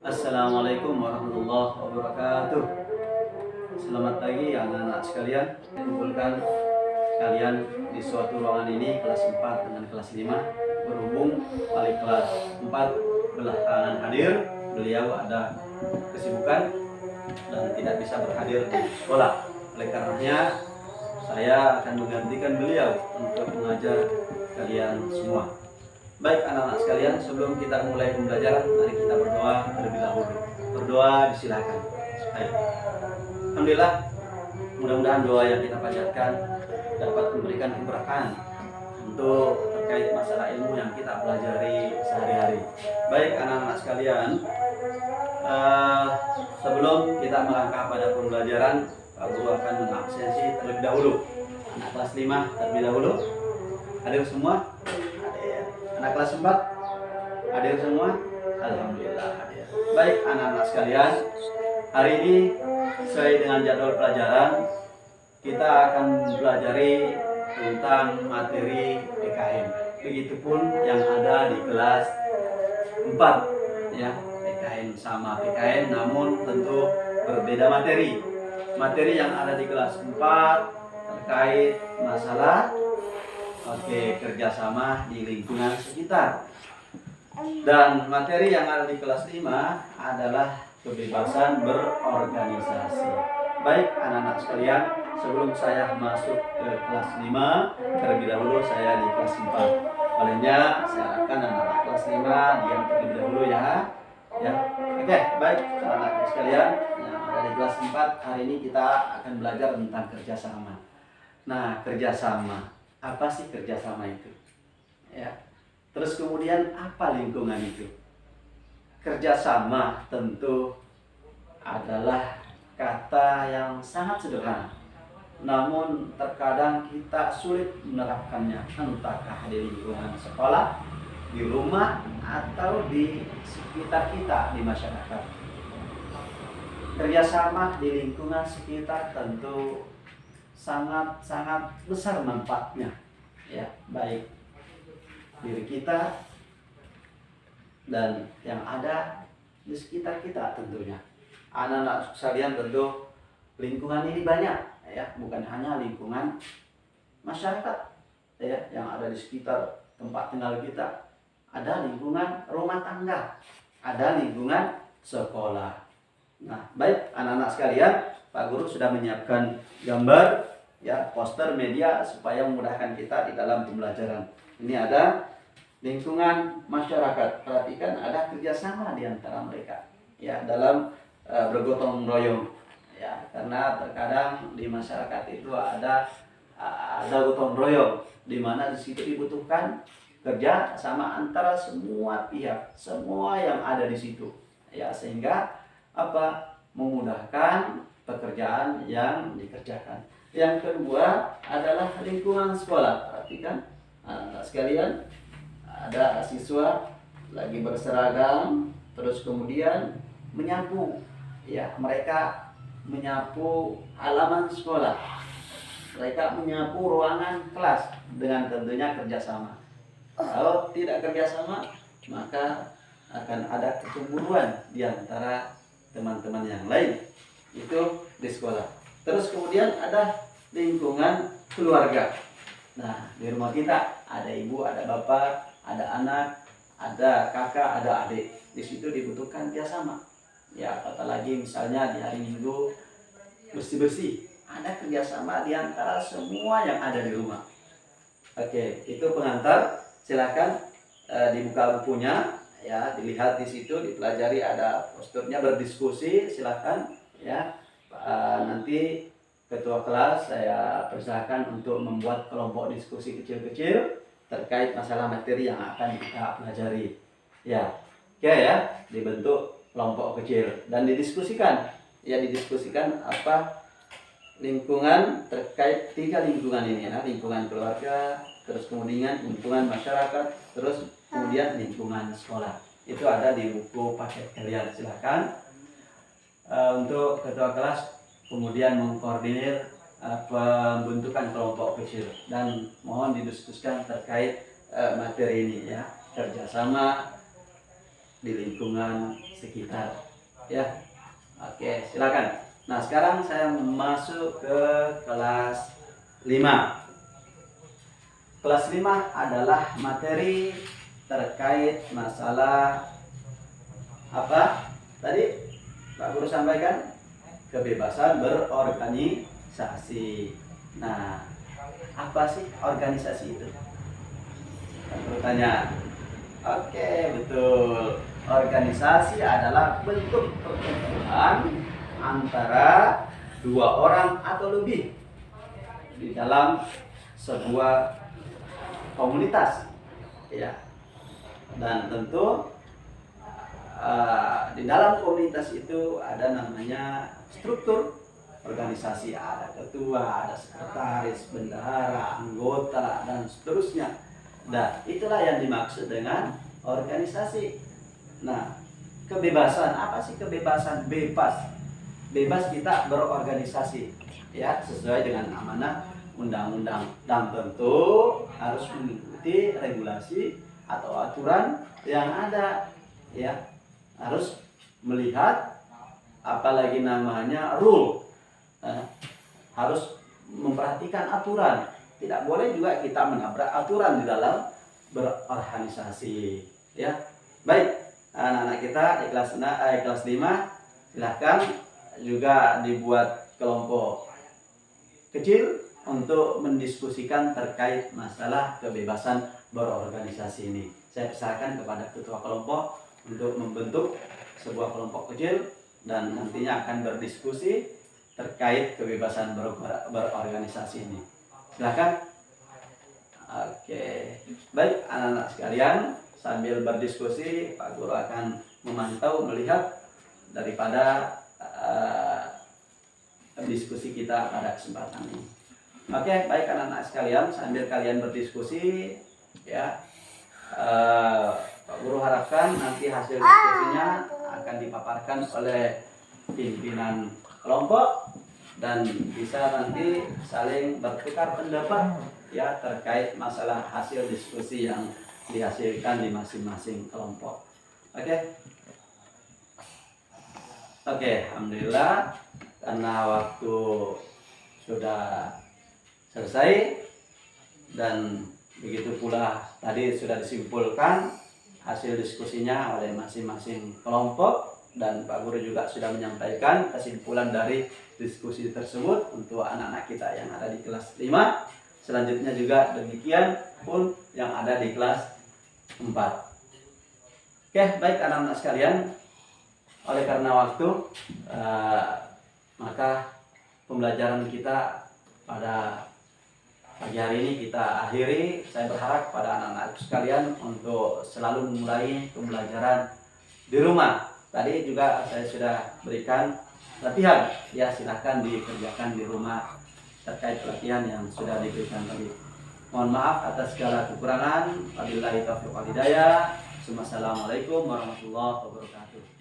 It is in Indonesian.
Assalamualaikum warahmatullahi wabarakatuh. Selamat pagi anak-anak sekalian. Kumpulkan kalian di suatu ruangan ini kelas 4 dengan kelas 5. Berhubung wali kelas 4 belakangan hadir, beliau ada kesibukan dan tidak bisa berhadir di sekolah. Oleh karenanya saya akan menggantikan beliau untuk mengajar kalian semua. Baik anak-anak sekalian, sebelum kita mulai pembelajaran, mari kita berdoa terlebih dahulu. Berdoa disilakan. Baik. Alhamdulillah, mudah-mudahan doa yang kita panjatkan dapat memberikan keberkahan untuk terkait masalah ilmu yang kita pelajari sehari-hari. Baik anak-anak sekalian, sebelum kita melangkah pada pembelajaran, Pak Guru akan mengabsensi terlebih dahulu. Anak kelas 5 terlebih dahulu. Hadir semua? Anak kelas 4 hadir semua? Alhamdulillah hadir. Baik anak-anak sekalian, hari ini sesuai dengan jadwal pelajaran kita akan mempelajari tentang materi PKN. Begitupun yang ada di kelas 4 ya, PKN sama PKN namun tentu berbeda materi. Materi yang ada di kelas 4 terkait masalah kerjasama di lingkungan sekitar. Dan materi yang ada di kelas 5 adalah kebebasan berorganisasi. Baik anak-anak sekalian, sebelum saya masuk ke kelas 5, terlebih dahulu saya di kelas 4. Olehnya saya harapkan anak-anak kelas 5 diam terlebih dahulu ya. Oke, baik anak-anak sekalian yang ada di kelas 4, hari ini kita akan belajar tentang kerjasama. Nah, kerjasama. Apa sih kerjasama itu? Ya. Terus kemudian apa lingkungan itu? Kerjasama tentu adalah kata yang sangat sederhana. Namun terkadang kita sulit menerapkannya, entahkah di lingkungan sekolah, di rumah, atau di sekitar kita, di masyarakat. Kerjasama di lingkungan sekitar tentu sangat besar manfaatnya ya, baik diri kita dan yang ada di sekitar kita tentunya. Anak-anak sekalian, tentu lingkungan ini banyak ya, bukan hanya lingkungan masyarakat ya yang ada di sekitar tempat tinggal kita. Ada lingkungan rumah tangga, ada lingkungan sekolah. Nah, baik anak-anak sekalian, Pak Guru sudah menyiapkan gambar ya, poster media supaya memudahkan kita di dalam pembelajaran. Ini ada lingkungan masyarakat. Perhatikan ada kerjasama di antara mereka ya dalam bergotong royong ya, karena terkadang di masyarakat itu ada gotong royong di mana di situ dibutuhkan kerja sama antara semua pihak, semua yang ada di situ ya, sehingga memudahkan pekerjaan yang dikerjakan. Yang kedua adalah lingkungan sekolah. Perhatikan anak-anak sekalian, ada siswa lagi berseragam, terus kemudian menyapu ya, mereka menyapu halaman sekolah, mereka menyapu ruangan kelas dengan tentunya kerjasama. Kalau tidak kerjasama, maka akan ada kecemburuan di antara teman-teman yang lain itu di sekolah. Terus kemudian ada lingkungan keluarga. Nah, di rumah kita ada ibu, ada bapak, ada anak, ada kakak, ada adik. Di situ dibutuhkan kerjasama. Ya, apalagi misalnya di hari Minggu bersih-bersih, ada kerjasama di antara semua yang ada di rumah. Oke, itu pengantar. Silakan dibuka bukunya. Ya, dilihat di situ, dipelajari, ada posternya, berdiskusi, silakan ya. Nanti ketua kelas saya persilakan untuk membuat kelompok diskusi kecil-kecil terkait masalah materi yang akan kita pelajari. Ya, oke ya, dibentuk kelompok kecil dan didiskusikan. Ya, didiskusikan apa lingkungan terkait 3 lingkungan ini ya, lingkungan keluarga, terus kemudian lingkungan masyarakat, terus kemudian lingkungan sekolah. Itu ada di buku paket kalian. Silakan untuk ketua kelas kemudian mengkoordinir pembentukan kelompok kecil dan mohon didiskusikan terkait materi ini ya, kerjasama di lingkungan sekitar. Ya, oke, silakan. Nah, sekarang saya masuk ke kelas 5. Kelas 5 adalah materi terkait masalah apa? Tadi Pak Guru sampaikan kebebasan berorganisasi. Nah, apa sih organisasi itu? Pak Guru tanya. Oke, betul. Organisasi adalah bentuk perkumpulan antara dua orang atau lebih di dalam sebuah komunitas, ya. Dan tentu di dalam komunitas itu ada namanya struktur organisasi, ada ketua, ada sekretaris, bendahara, anggota, dan seterusnya. Nah, itulah yang dimaksud dengan organisasi. Nah, kebebasan, apa sih kebebasan? Bebas. Bebas kita berorganisasi, ya, sesuai dengan amanah undang-undang, dan tentu harus mengikuti regulasi atau aturan yang ada, ya. Harus melihat apalagi namanya rule, harus memperhatikan aturan. Tidak boleh juga kita menabrak aturan di dalam berorganisasi, ya. Baik, anak-anak kita di kelas 5 silahkan juga dibuat kelompok kecil untuk mendiskusikan terkait masalah kebebasan berorganisasi ini. Saya persilakan kepada ketua kelompok untuk membentuk sebuah kelompok kecil dan nantinya akan berdiskusi terkait kebebasan berorganisasi ini. Silakan. Oke. Baik, anak-anak sekalian, sambil berdiskusi Pak Guru akan memantau, melihat daripada diskusi kita pada kesempatan ini. Oke, baik anak-anak sekalian, sambil kalian berdiskusi, ya, Pak Guru harapkan nanti hasil diskusinya akan dipaparkan oleh pimpinan kelompok dan bisa nanti saling bertukar pendapat, ya, terkait masalah hasil diskusi yang dihasilkan di masing-masing kelompok. Oke. Oke, alhamdulillah karena waktu sudah selesai dan begitu pula tadi sudah disimpulkan hasil diskusinya oleh masing-masing kelompok dan Pak Guru juga sudah menyampaikan kesimpulan dari diskusi tersebut untuk anak-anak kita yang ada di kelas 5. Selanjutnya juga demikian pun yang ada di kelas 4. Oke, baik anak-anak sekalian, oleh karena waktu maka pembelajaran kita pada pagi hari ini kita akhiri. Saya berharap pada anak-anak sekalian untuk selalu memulai pembelajaran di rumah. Tadi juga saya sudah berikan latihan, ya, silahkan dikerjakan di rumah terkait pelatihan yang sudah diberikan tadi. Mohon maaf atas segala kekurangan. Wabillahi taufiq wal hidayah. Wassalamualaikum warahmatullahi wabarakatuh.